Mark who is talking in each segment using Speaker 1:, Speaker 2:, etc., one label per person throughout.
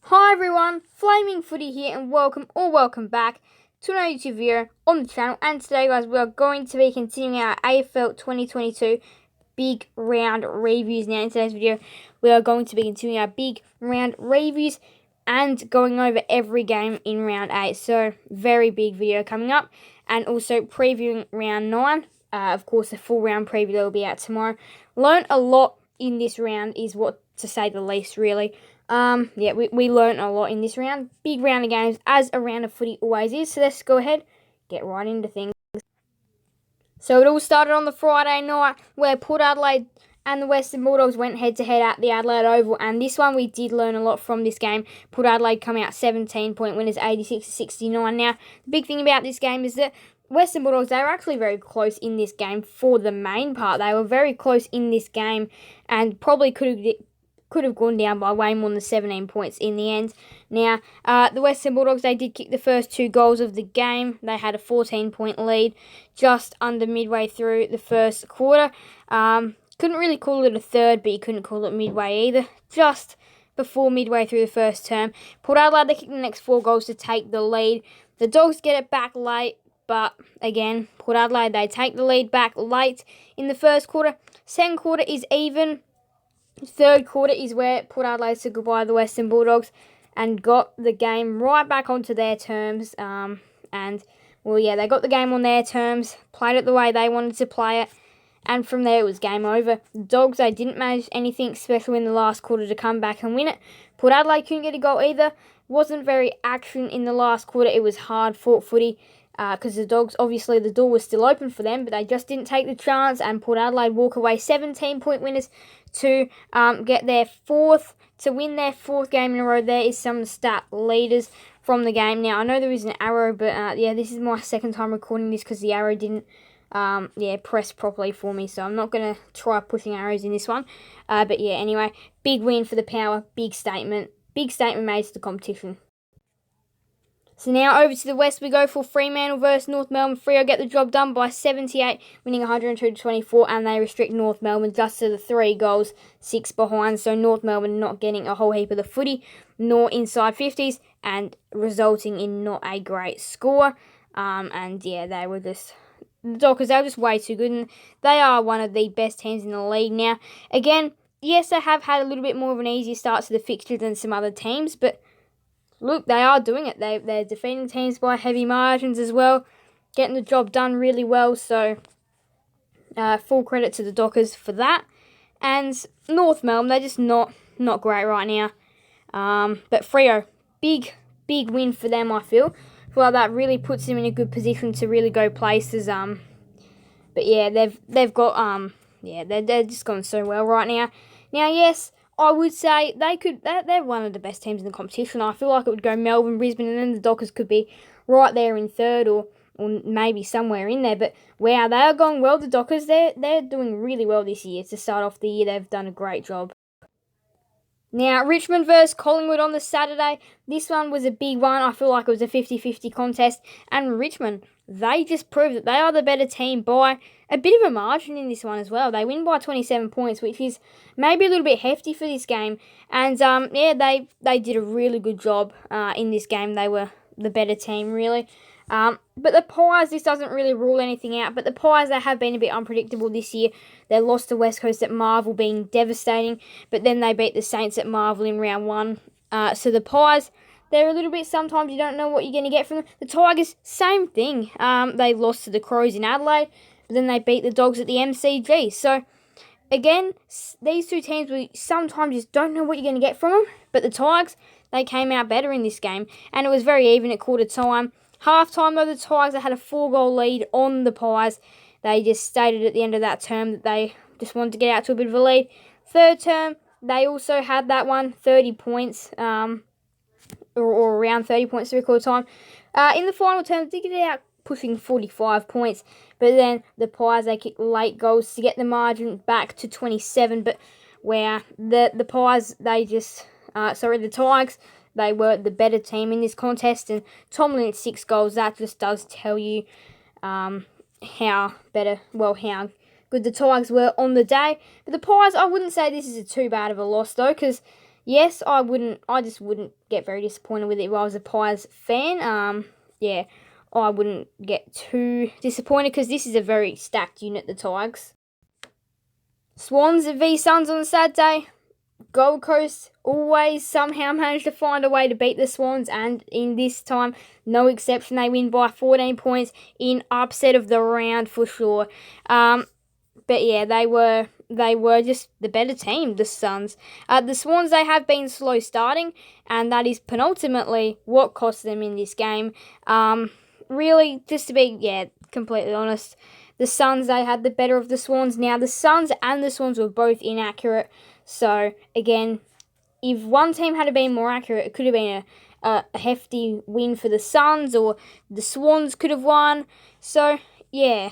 Speaker 1: Hi everyone, Flaming Footy here and welcome back to another YouTube video on the channel. And today guys, we are going to be continuing our AFL 2022 big round reviews. Now in today's video, we are going to be continuing our big round reviews and going over every game in round 8. So very big video coming up, and also previewing round 9. Of course, the full round preview that will be out tomorrow. Learned a lot in this round is what to say the least, really. We learned a lot in this round. Big round of games, as a round of footy always is. So let's go ahead, get right into things. So it all started on the Friday night where Port Adelaide and the Western Bulldogs went head-to-head at the Adelaide Oval. And this one, we did learn a lot from this game. Port Adelaide come out 17-point winners, 86-69. Now, the big thing about this game is that Western Bulldogs, they were actually very close in this game for the main part. They were very close in this game and probably could have gone down by way more than 17 points in the end. Now, the Western Bulldogs, they did kick the first 2 goals of the game. They had a 14-point lead just under midway through the first quarter. Couldn't really call it a third, but you couldn't call it midway either. Just before midway through the first term, Port Adelaide, they kicked the next 4 goals to take the lead. The Dogs get it back late, but again, Port Adelaide, they take the lead back late in the first quarter. Second quarter is even. Third quarter is where Port Adelaide said goodbye to the Western Bulldogs and got the game right back onto their terms. They got the game on their terms, played it the way they wanted to play it, and from there it was game over. The Dogs, they didn't manage anything special in the last quarter to come back and win it. Port Adelaide couldn't get a goal either. Wasn't very action in the last quarter. It was hard-fought footy because the Dogs, obviously the door was still open for them, but they just didn't take the chance, and Port Adelaide walk away 17-point winners to get their win their 4th game in a row. There is some stat leaders from the game. Now, I know there is an arrow, but this is my second time recording this because the arrow didn't press properly for me, so I'm not going to try pushing arrows in this one. Anyway, big win for the Power, big statement made to the competition. So now over to the west we go for Fremantle versus North Melbourne. Freo get the job done by 78, winning 102-24, and they restrict North Melbourne just to the 3 goals, 6 behind. So North Melbourne not getting a whole heap of the footy, nor inside 50s, and resulting in not a great score. They were just... The Dockers, they were just way too good, and they are one of the best teams in the league. Now, again, yes, they have had a little bit more of an easier start to the fixture than some other teams, but look, they are doing it. They're defeating teams by heavy margins as well, getting the job done really well. So, full credit to the Dockers for that. And North Melbourne, they're just not great right now. But Freo, big win for them, I feel. Well, that really puts them in a good position to really go places. They've got they're just going so well right now. Now, yes, I would say they're one of the best teams in the competition. I feel like it would go Melbourne, Brisbane, and then the Dockers could be right there in third or maybe somewhere in there. But wow, they are going well. The Dockers, they're doing really well this year. To start off the year, they've done a great job. Now, Richmond versus Collingwood on the Saturday. This one was a big one. I feel like it was a 50-50 contest. And Richmond, they just proved that they are the better team by a bit of a margin in this one as well. They win by 27 points, which is maybe a little bit hefty for this game. And, they did a really good job in this game. They were the better team, really. But the Pies, this doesn't really rule anything out, but the Pies, they have been a bit unpredictable this year. They lost to West Coast at Marvel, being devastating, but then they beat the Saints at Marvel in round 1. So the Pies, they're a little bit, sometimes you don't know what you're going to get from them. The Tigers, same thing. They lost to the Crows in Adelaide, but then they beat the Dogs at the MCG. So, again, these two teams, we sometimes just don't know what you're going to get from them, but the Tigers, they came out better in this game, and it was very even at quarter time. Half-time, though, the Tigers, they had a 4-goal lead on the Pies. They just stated at the end of that term that they just wanted to get out to a bit of a lead. Third term, they also had that one, 30 points, or around 30 points to quarter time. In the final term, they get it out pushing 45 points. But then the Pies, they kicked late goals to get the margin back to 27. But where the Pies, the Tigers, they were the better team in this contest, and Tomlin at 6 goals, that just does tell you how good the Tigers were on the day. But the Pies, I wouldn't say this is too bad of a loss, though, because, yes, I just wouldn't get very disappointed with it if I was a Pies fan. Yeah, I wouldn't get too disappointed because this is a very stacked unit, the Tigers. Swans v Suns on Saturday. Gold Coast always somehow managed to find a way to beat the Swans, and in this time, no exception, they win by 14 points in upset of the round for sure. But yeah, they were just the better team, the Suns. The Swans, they have been slow starting, and that is penultimately what cost them in this game. Really, just to be completely honest, the Suns, they had the better of the Swans. Now, the Suns and the Swans were both inaccurate. So, again, if one team had been more accurate, it could have been a hefty win for the Suns, or the Swans could have won. So, yeah,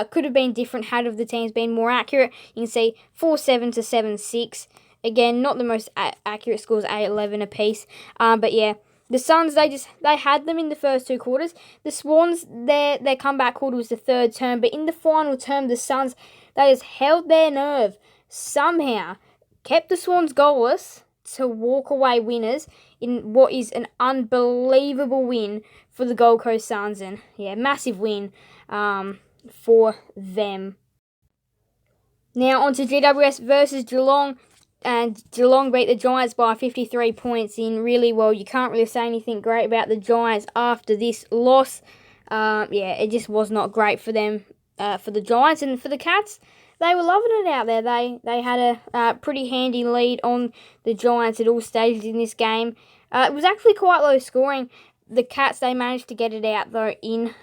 Speaker 1: could have been different had of the teams been more accurate. You can see 4-7 to 7-6. Again, not the most accurate scores, 8-11 apiece. But yeah, the Suns, they had them in the first two quarters. The Swans, their comeback quarter was the third term, but in the final term, the Suns, they just held their nerve, somehow kept the Swans goalless to walk away winners in what is an unbelievable win for the Gold Coast Suns. And yeah, massive win for them. Now on to GWS versus Geelong. And Geelong beat the Giants by 53 points in really, well, you can't really say anything great about the Giants after this loss. It just was not great for them, for the Giants. And for the Cats, they were loving it out there. They had a pretty handy lead on the Giants at all stages in this game. It was actually quite low scoring. The Cats, they managed to get it out, though, in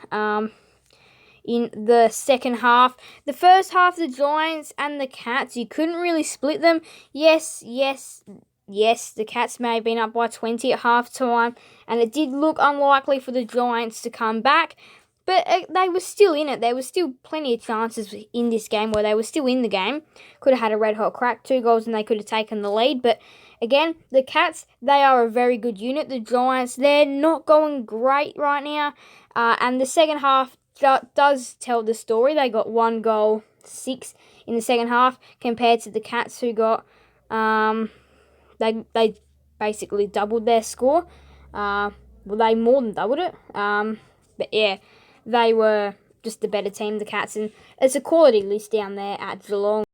Speaker 1: the second half. The first half, the Giants and the Cats, you couldn't really split them. Yes, the Cats may have been up by 20 at half-time, and it did look unlikely for the Giants to come back, but they were still in it. There was still plenty of chances in this game where they were still in the game. Could have had a red-hot crack, 2 goals, and they could have taken the lead, but again, the Cats, they are a very good unit. The Giants, they're not going great right now, and the second half does tell the story. They got 1 goal, 6 in the second half, compared to the Cats, who got they basically doubled their score. They more than doubled it. But yeah, they were just the better team, the Cats, and it's a quality list down there at Geelong.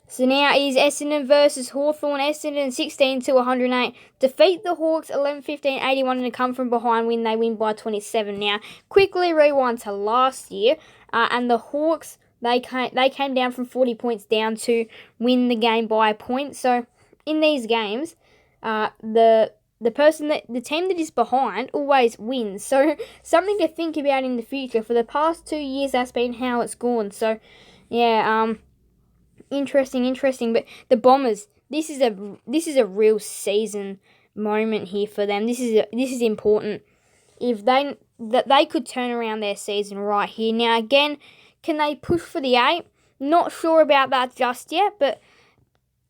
Speaker 1: So now is Essendon versus Hawthorn. Essendon 16 to 108 defeat the Hawks 11-15-81 in a come from behind win. They win by 27. Now, quickly rewind to last year, and the Hawks, they came down from 40 points down to win the game by a point. So in these games, the team that is behind always wins. So something to think about in the future. For the past 2 years, that's been how it's gone. So yeah, interesting. But the Bombers, this is a real season moment here for them. This is important. If they could turn around their season right here. Now again, can they push for the 8? Not sure about that just yet, but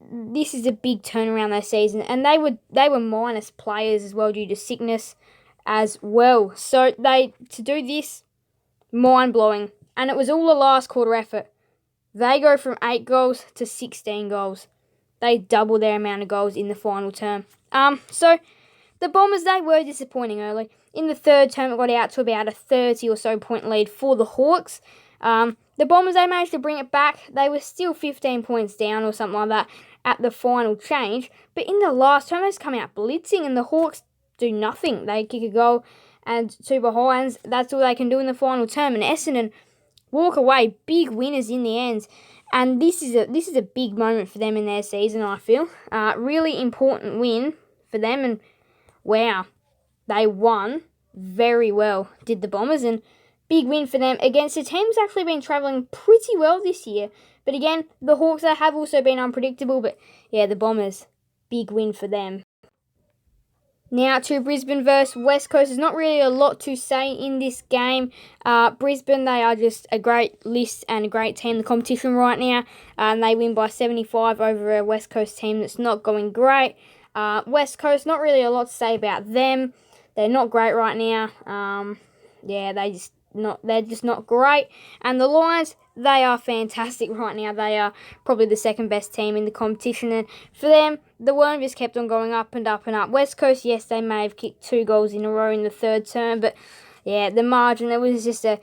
Speaker 1: this is a big turnaround their season, and they were minus players as well due to sickness as well. So to do this, mind blowing, and it was all a last quarter effort. They go from 8 goals to 16 goals. They double their amount of goals in the final term. So the Bombers, they were disappointing early. In the third term, it got out to about a 30 or so point lead for the Hawks. The Bombers, they managed to bring it back. They were still 15 points down or something like that at the final change. But in the last term, they just come out blitzing, and the Hawks do nothing. They kick a goal and 2 behinds. That's all they can do in the final term. And Essendon walk away big winners in the end. And this is a big moment for them in their season, I feel. Really important win for them. And wow, they won very well, did the Bombers. And big win for them against a team that's actually been travelling pretty well this year. But again, the Hawks, they have also been unpredictable. But yeah, the Bombers, big win for them. Now to Brisbane versus West Coast. There's not really a lot to say in this game. Brisbane, they are just a great list and a great team in the competition right now. And they win by 75 over a West Coast team that's not going great. West Coast, not really a lot to say about them. They're not great right now. they're just not great. And the Lions, they are fantastic right now. They are probably the second best team in the competition. And for them, the worm just kept on going up and up and up. West Coast, yes, they may have kicked 2 goals in a row in the third term, but yeah, the margin, it was just a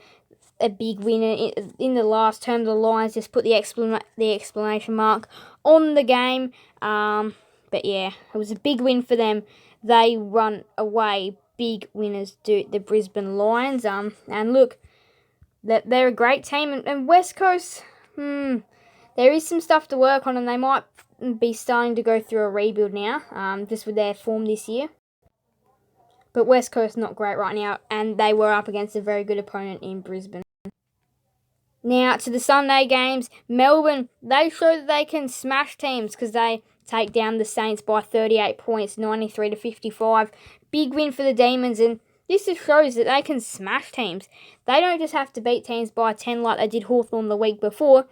Speaker 1: big winner. In the last term, the Lions just put the exclamation mark on the game. But yeah, it was a big win for them. They run away big winners to the Brisbane Lions. And look, they're a great team. And West Coast, there is some stuff to work on, and they might be starting to go through a rebuild now, just with their form this year. But West Coast not great right now, and they were up against a very good opponent in Brisbane. Now, to the Sunday games, Melbourne, they show that they can smash teams because they take down the Saints by 38 points, 93-55. Big win for the Demons, and this just shows that they can smash teams. They don't just have to beat teams by 10 like they did Hawthorn the week before.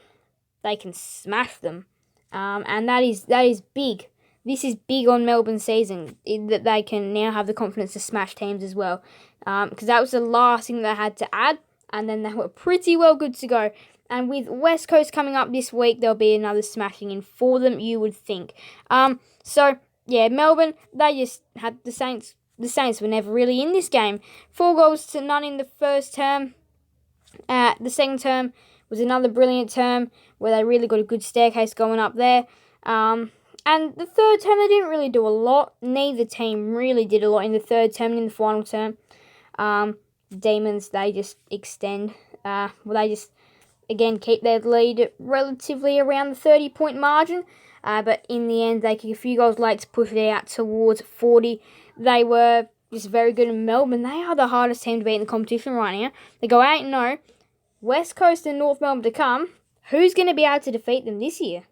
Speaker 1: They can smash them, and that is big. This is big on Melbourne's season, that they can now have the confidence to smash teams as well, because that was the last thing they had to add. And then they were pretty well good to go. And with West Coast coming up this week, there'll be another smashing in for them, you would think. So, yeah, Melbourne, they just had the Saints. The Saints were never really in this game. 4-0 in the first term. The second term was another brilliant term where they really got a good staircase going up there. And the third term, they didn't really do a lot. Neither team really did a lot in the third term and in the final term. Demons, they just extend. They just, again, keep their lead relatively around the 30-point margin. But in the end, they kick a few goals late to push it out towards 40. They were just very good in Melbourne. They are the hardest team to beat in the competition right now. They go 8-0. West Coast and North Melbourne to come. Who's going to be able to defeat them this year?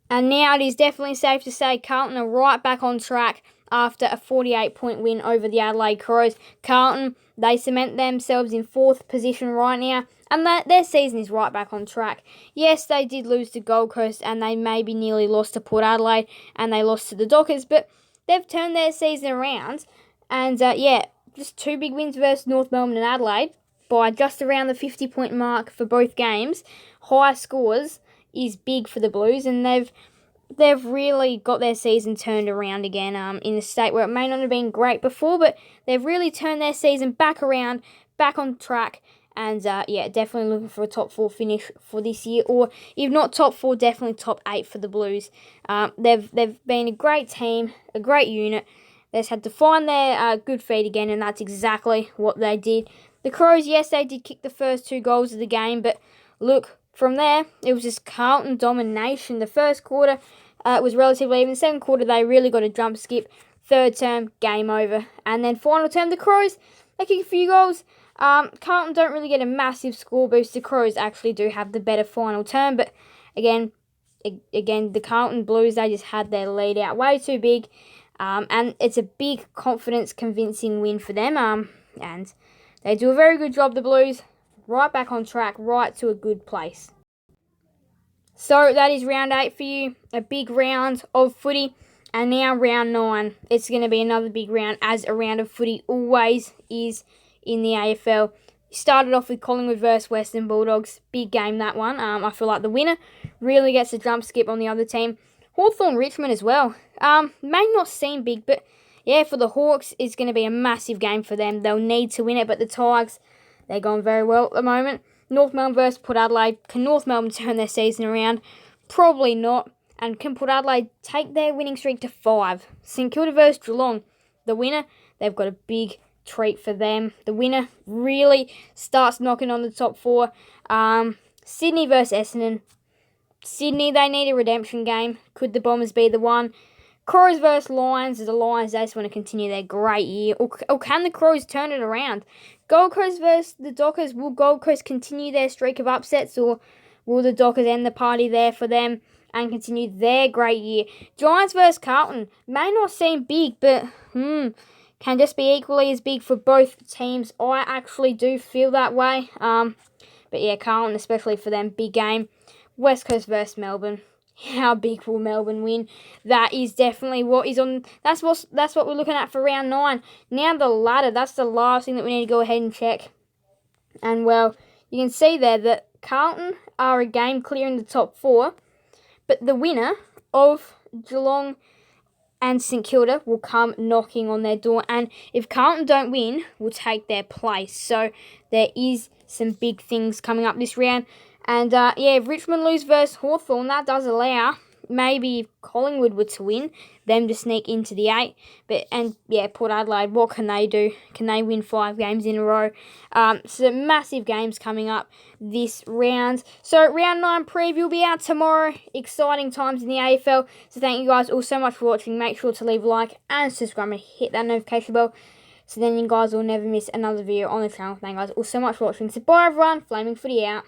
Speaker 1: And now it is definitely safe to say Carlton are right back on track after a 48-point win over the Adelaide Crows. Carlton, they cement themselves in 4th position right now, and their season is right back on track. Yes, they did lose to Gold Coast, and they maybe nearly lost to Port Adelaide, and they lost to the Dockers, but they've turned their season around. And just 2 big wins versus North Melbourne and Adelaide by just around the 50-point mark for both games. High scores is big for the Blues, and they've really got their season turned around again in a state where it may not have been great before, but they've really turned their season back around, back on track, and definitely looking for a top 4 finish for this year, or if not top 4, definitely top 8 for the Blues. They've been a great team, a great unit. They just had to find their good feet again, and that's exactly what they did. The Crows, yes, they did kick the first 2 goals of the game, but look, from there, it was just Carlton domination. The first quarter was relatively even. The second quarter, they really got a jump skip. Third term, game over. And then final term, the Crows, they kick a few goals. Carlton don't really get a massive score boost. The Crows actually do have the better final term. But again, the Carlton Blues, they just had their lead out way too big. And it's a big confidence, convincing win for them. And they do a very good job, the Blues. Right back on track, right to a good place. So that is round 8 for you. A big round of footy. And now round 9. It's going to be another big round, as a round of footy always is in the AFL. Started off with Collingwood versus Western Bulldogs. Big game, that one. I feel like the winner really gets a jump skip on the other team. Hawthorn Richmond as well. May not seem big, but yeah, for the Hawks, it's going to be a massive game for them. They'll need to win it, but the Tigers, they're going very well at the moment. North Melbourne versus Port Adelaide. Can North Melbourne turn their season around? Probably not. And can Port Adelaide take their winning streak to 5? St Kilda versus Geelong. The winner, they've got a big treat for them. The winner really starts knocking on the top 4. Sydney versus Essendon. Sydney, they need a redemption game. Could the Bombers be the one? Crows versus Lions. The Lions, they just want to continue their great year. Or can the Crows turn it around? Gold Coast versus the Dockers. Will Gold Coast continue their streak of upsets, or will the Dockers end the party there for them and continue their great year? Giants versus Carlton. May not seem big, but can just be equally as big for both teams. I actually do feel that way. But yeah, Carlton, especially for them, big game. West Coast versus Melbourne. How big will Melbourne win? That is definitely what is on. That's what we're looking at for round 9. Now the ladder. That's the last thing that we need to go ahead and check. And, well, you can see there that Carlton are a game clear in the top 4. But the winner of Geelong and St Kilda will come knocking on their door. And if Carlton don't win, will take their place. So there is some big things coming up this round. And, if Richmond lose versus Hawthorn, that does allow maybe if Collingwood were to win, them to sneak into the 8. Port Adelaide, what can they do? Can they win 5 games in a row? So massive games coming up this round. So round 9 preview will be out tomorrow. Exciting times in the AFL. So thank you guys all so much for watching. Make sure to leave a like and subscribe and hit that notification bell, so then you guys will never miss another video on the channel. Thank you guys all so much for watching. So bye everyone. Flaming Footy out.